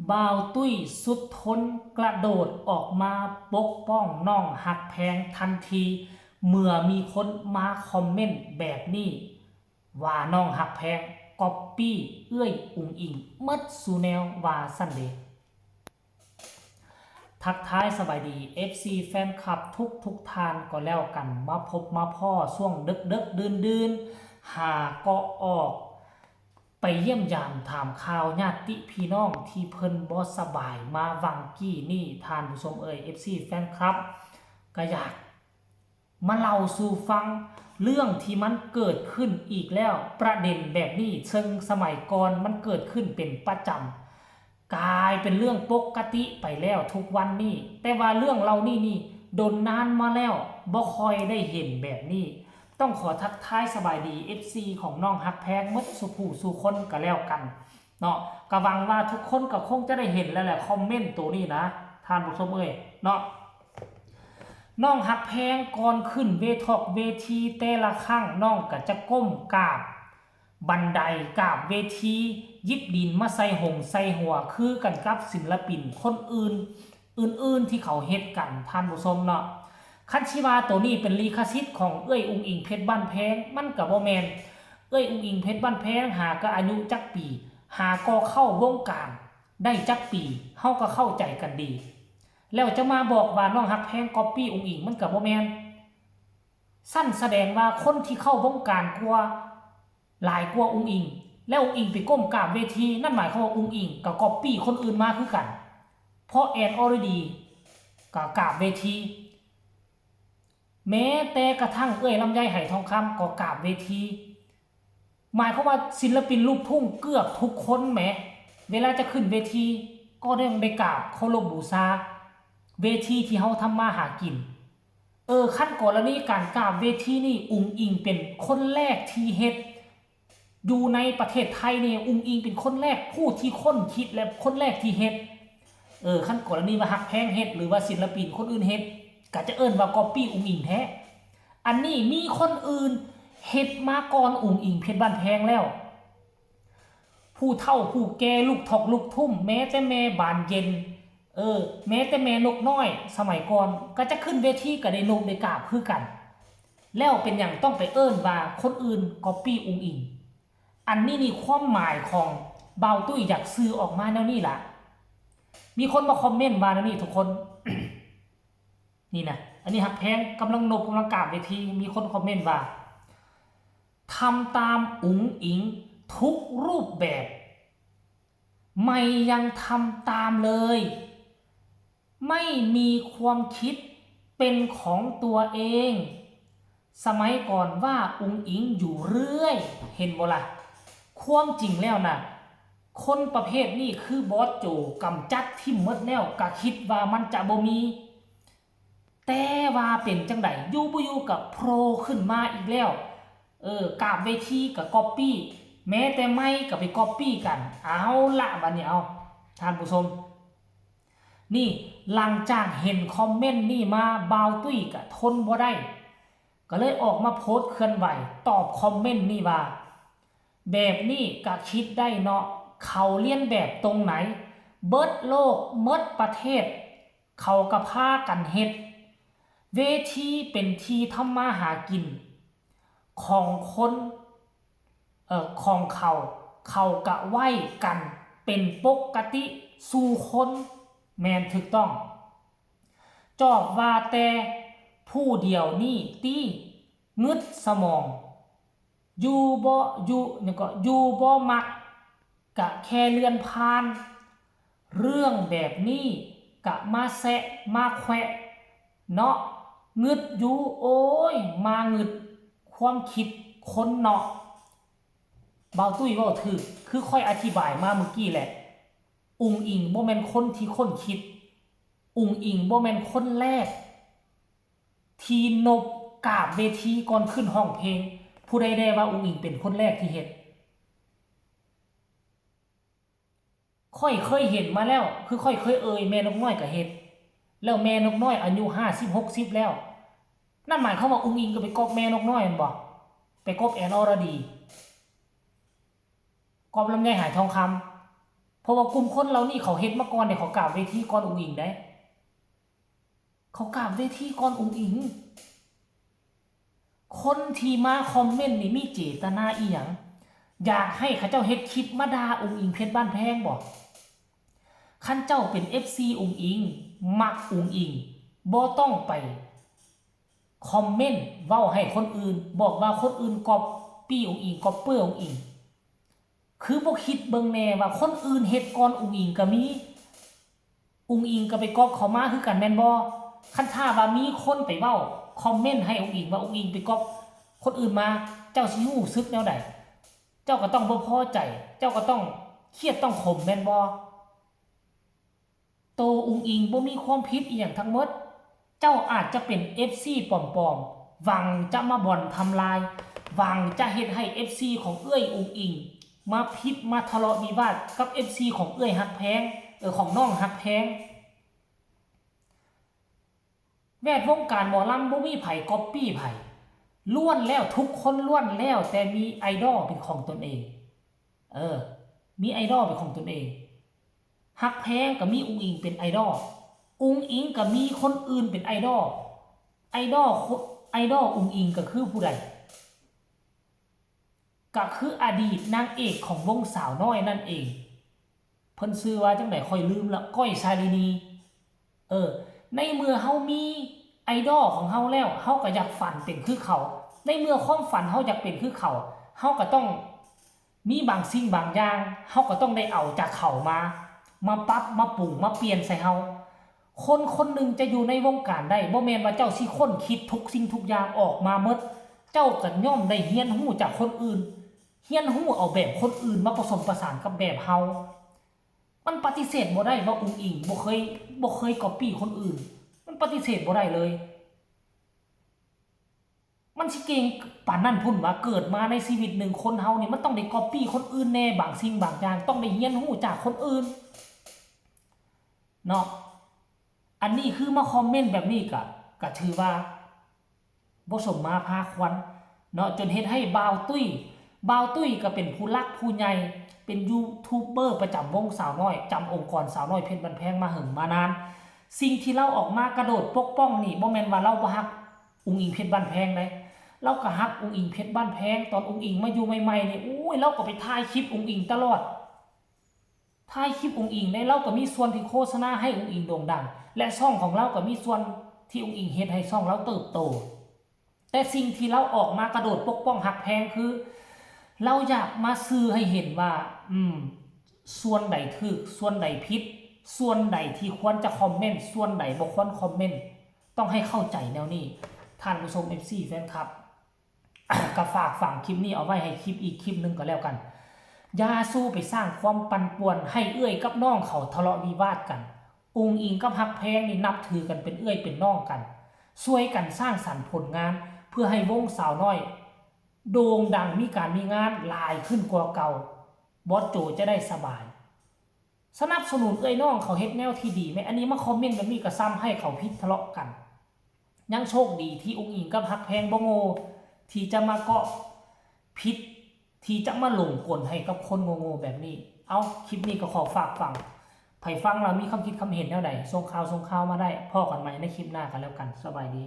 บ่าวตุ้ยสุดทนกระโดดออกมาปกป้องน้องหักแพงทันทีเมื่อมีคนมาคอมเมนต์แบบนี้ว่าน้องหักแพงก๊อปปี้เอื้อยอุ๋งอิงมัดสูแนวว่าสั่นเดะทักทายสบายดี FC แฟนคลับทุกทานก็แล้วกันมาพบมาพ่อช่วงดึกดื่นหาก็ออกไปเยี่ยมยามถามข่าวญาติพี่น้องที่เพิ่นบ่สบายมาวังกี้นี่ทานผู้ชมFC แฟนคลับก็อยากมาเล่าสู่ฟังเรื่องที่มันเกิดขึ้นอีกแล้วประเด็นแบบนี้ซึ่งสมัยก่อนมันเกิดขึ้นเป็นประจำกลายเป็นเรื่องปกติไปแล้วทุกวันนี้แต่ว่าเรื่องเรานี่โดนนานมาแล้วบ่ค่อยได้เห็นแบบนี้ต้องขอทักทายสบายดี FC ของน้องฮักแพงมดสุผู้สู่คนก็แล้วกันเนาะก็หวังว่าทุกคนก็คงจะได้เห็นแล้วแหละคอมเมนต์ตัวนี้นะท่านผู้ชมเนาะน้องหักแพงก่อนขึ้นเวทีแต่ละครั้งน้องก็จะก้มกราบบันไดกราบเวทียิบดินมาใส่หงใส่หัวคือกันกับศิลปินคนอื่นที่เขาเฮ็ดกันท่านผู้ชมเนาะคันชิวาตัวนี้เป็นลิขสิทธิ์ของเอ้ยอุ๋งอิงเพชรบ้านแพงมันก็บ่แม่นเอ้ยอุ๋งอิงเพชรบ้านแพงหาก็อายุจักปีหาก็เข้าวงการได้จักปีเฮาก็เข้าใจกันดีแล้วจะมาบอกว่าน้องฮักแพงก๊อปปี้อุ๋งอิงมันก็บ่แม่นสั้นแสดงว่าคนที่เข้าวงการกว่าหลายกว่าอุ๋งอิงแล้วอุ๋งอิงไปก้มกราบเวทีนั่นหมายความว่าอุ๋งอิงก็ก๊อปปี้คนอื่นมาคือกันเพราะแอนออรดีก็กราบเวทีแม้แต่กระทั่งเอ้ยลำไยไหทองคำก็กราบเวทีหมายความว่าศิลปินลูกทุ่งเกือบทุกคนแหมเวลาจะขึ้นเวทีก็ได้กราบเคารพบูชาเวทีที่เฮาทำมาหากินขั้นกรณีการกราบเวทีนี่อุ๋งอิงเป็นคนแรกที่เฮ็ดอยู่ในประเทศไทยนี่อุ๋งอิงเป็นคนแรกผู้ที่ค้นคิดและคนแรกที่เฮ็ดขั้นกรณีว่าฮักแพงเฮ็ดหรือว่าศิลปินคนอื่นเฮ็ดก็จะเอิ้นว่าก๊อปปี้อุ๋งอิงแท้อันนี้มีคนอื่นเฮ็ดมาก่อนอุ๋งอิงเพชรบ้านแพงแล้วผู้เฒ่าผู้แก่ลูกถกลูกทุ่มแม้แต่แม่บานเย็นแม้แต่แม่นกน้อยสมัยก่อนก็จะขึ้นเวทีก็ได้นกได้กราบคือกันแล้วเป็นอย่างต้องไปเอิ้นว่าคนอื่นก๊อปปี้อุ๋งอิงอันนี้นี่ความหมายของเบาตุ้ยอยากซื้อออกมาแนวนี้ล่ะมีคนมาคอมเมนต์มาแนวนี้ทุกคน นี่นะอันนี้หักแพงกำลังนบกำลังกราบเวทีมีคนคอมเมนต์ว่าทำตามอุ๋งอิงทุกรูปแบบไม่ยังทำตามเลยไม่มีความคิดเป็นของตัวเองสมัยก่อนว่าอุ๋งอิงอยู่เรื่อยเห็นบ่ล่ะความจริงแล้วนะคนประเภทนี้คือบอสโจกำจัดทิ่มหมดแล้วก็คิดว่ามันจะบ่มีแต่ว่าเป็นจังไดอยู่บ่อยู่กับโผล่ขึ้นมาอีกแล้วกราบเวทีกับก๊อปปี้แม้แต่ไม่ก็ไปก๊อปปี้กันเอาละบัดนี้เอาท่านผู้ชมนี่หลังจากเห็นคอมเมนต์นี่มาบาวตุ้ยก็ทนบ่ได้ก็เลยออกมาโพสต์เคลื่อนไหวตอบคอมเมนต์นี่ว่าแบบนี้ก็คิดได้เนาะเขาเลียนแบบตรงไหนเบิดโลกเมิดประเทศเขาก็พากันเฮ็ดเวทีเป็นที่ทำมาหากินของคนของเขากะไหว้กันเป็นปกติสู่คนแมนถูกต้องจอบว่าแต่ผู้เดียวนี่ตีงึดสมองอยู่บ่อยู่นี่ก็อยู่บ่มักกะแค่เลื่อนผ่านเรื่องแบบนี้กะมาแซะมาแควะเนาะงึดอยู่โอ้ยมางึดความคิดคนเนาะเบาตุ้ยว่าถือคือค่อยอธิบายมาเมื่อกี้แหละอุ๋งอิงบ่แม่นคนที่คนคิดอุ๋งอิงบ่แม่นคนแรกที่นบกราบเวทีก่อนขึ้นห้องเพลงผู้ใดได้ว่าอุ๋งอิงเป็นคนแรกที่เฮ็ดค่อยเคยเห็นมาแล้วคือค่อยเคยแม่นกน้อยก็เฮ็ดแล้วแม่นกน้อยอายุ50-60แล้วนั่นหมายความว่าอุ๋งอิงก็ไปก๊อปแม่นกน้อยแม่นบ่ไปก๊อปแอนอรดีก๊อปลำไยหายทองค เพราะว่ากลุ่มคนเรานี่เขาเฮ็ดมาก่อนเนี่ยเขากราบเวทีก่อนองค์อิงได้เขากราบเวทีก่อนองค์อิงคนที่มาคอมเมนต์นี่มีเจตนาอีหยังอยากให้เขาเจ้าเฮ็ดคลิปมาด่าองค์อิงเพชรบ้านแพงบ่คันเจ้าเป็น FC องค์อิงมักองค์อิงบ่ต้องไปคอมเมนต์เว้าให้คนอื่นบอกว่าคนอื่นก๊อปปี้องค์อิงก๊อปเปอร์องค์อิงคือบ่คิดเบิ่งแน่ว่าคนอื่นเฮ็ดก่อนองค์อิงก็มีองค์อิงก็ไปก๊อปเขามาคือกันแม่นบ่คันถ้าว่ามีคนไปเว้าคอมเมนต์ให้องค์อิงว่าองค์อิงไปก๊อปคนอื่นมาเจ้าสิรู้สึกแนวใดเจ้าก็ต้องบ่พอใจเจ้าก็ต้องเครียดต้องขมแม่นบ่โตองค์อิงบ่มีความผิดอีหยังทั้งหมดเจ้าอาจจะเป็น FC ปลอมๆหวังจะมาบ่อนทำลายหวังจะเฮ็ดให้ FC ของเอื้อยองค์อิงมาพิษมาทะเลาะวิวาทกับ FC ของเอื้อยฮักแพงของน้องฮักแพงแวดวงการหมอลำบ่มีไผก๊อปปี้ไผล้วนแล้วทุกคนล้วนแล้วแต่มีไอดอลเป็นของตนเองมีไอดอลเป็นของตนเองฮักแพงก็มีองค์อิงเป็นไอดอลองค์อิงก็มีคนอื่นเป็นไอดอลไอดอลองค์อิงก็คือผู้ใดก็คืออดีตนางเอกของวงสาวน้อยนั่นเองเพิ่นชื่อว่าจังได๋ค่อยลืมละก้อยชาลินีในเมื่อเฮามีไอดอลของเฮาแล้วเฮาก็อยากฝันเป็นคือเขาในเมื่อความฝันเฮาอยากเป็นคือเขาเฮาก็ต้องมีบางสิ่งบางอย่างเฮาก็ต้องได้เอาจากเขามาปรับมาปรุงมาเปลี่ยนใส่เฮาคนคนหนึ่งจะอยู่ในวงการได้บ่แม่นว่าเจ้าสิค้นคิดทุกสิ่งทุกอย่างออกมาหมดเจ้าก็ย่อมได้เรียนรู้จากคนอื่นเรียนรู้เอาแบบคนอื่นมาผสมผสานกับแบบเฮามันปฏิเสธบ่ได้ว่าองค์อิงบ่เคยก๊อปปี้คนอื่นมันปฏิเสธบ่ได้เลยมันสิเก่งปานนั้นพุ่นว่าเกิดมาในชีวิตหนึ่งคนเฮานี่มันต้องได้ก๊อปปี้คนอื่นแน่บางสิ่งบางอย่างต้องได้เรียนรู้จากคนอื่นเนาะอันนี้คือมาคอมเมนต์แบบนี้ก็ถือว่าบ่สมมาพาควรเนาะจนเฮ็ดให้บ่าวตุ้ยก็เป็นผู้รักผู้ใหญ่เป็นยูทูบเบอร์ประจำวงสาวน้อยจำองค์กรสาวน้อยเพชรบ้านแพงมาหึงมานานสิ่งที่เราออกมากระโดดปกป้องนี่บ่แม่นว่าเราบ่ฮักองค์อิงเพชรบ้านแพงได้เราก็ฮักองค์อิงเพชรบ้านแพงตอนองค์อิงมาอยู่ใหม่ๆนี่เราก็ไปถ่ายคลิปองค์อิงตลอดถ่ายคลิปองค์อิงได้เราก็มีส่วนที่โฆษณาให้องค์อิงโด่งดังและช่องของเราก็มีส่วนที่องค์อิงเฮ็ดให้ช่องเราเติบโตแต่สิ่งที่เราออกมากระโดดปกป้องฮักแพงคือเราอยากมาสื่อให้เห็นว่าส่วนใดถูกส่วนใดผิดส่วนใดที่ควรจะคอมเมนต์ส่วนใดบ่ควรคอมเมนต์ต้องให้เข้าใจแนวนี้ท่านผู้ชม FC แฟนคลับ ก็ฝากฝังคลิปนี้เอาไว้ให้คลิปอีกคลิปนึงก็แล้วกันอย่าสู้ไปสร้างความปั่นป่วนให้เอื้อยกับน้องเขาทะเลาะวิวาทกันองค์อิงกับฮักแพงนี่นับถือกันเป็นเอื้อยเป็นน้องกันช่วยกันสร้างสรรค์ผลงานเพื่อให้วงสาวน้อยโด่งดังมีการมีงานหลายขึ้นกว่าเก่าบอสโจจะได้สบายสนับสนุนเอ้ยน้องเขาเฮ็ดแนวที่ดีไหมอันนี้มาคอมเมนต์แบบนี้ก็ซ้ำให้เขาพิษทะเลาะกันยังโชคดีที่องค์อิงกับฮักแพงบ่โง่ที่จะมาเกาะพิษที่จะมาหลงกลให้กับคนโง่ๆแบบนี้เอาคลิปนี้ก็ขอฝากฟังไผฟังเรามีความคิดความเห็นแนวใดส่งข่าวมาได้พ่อกันใหม่ในคลิปหน้ากันแล้วกันสบายดี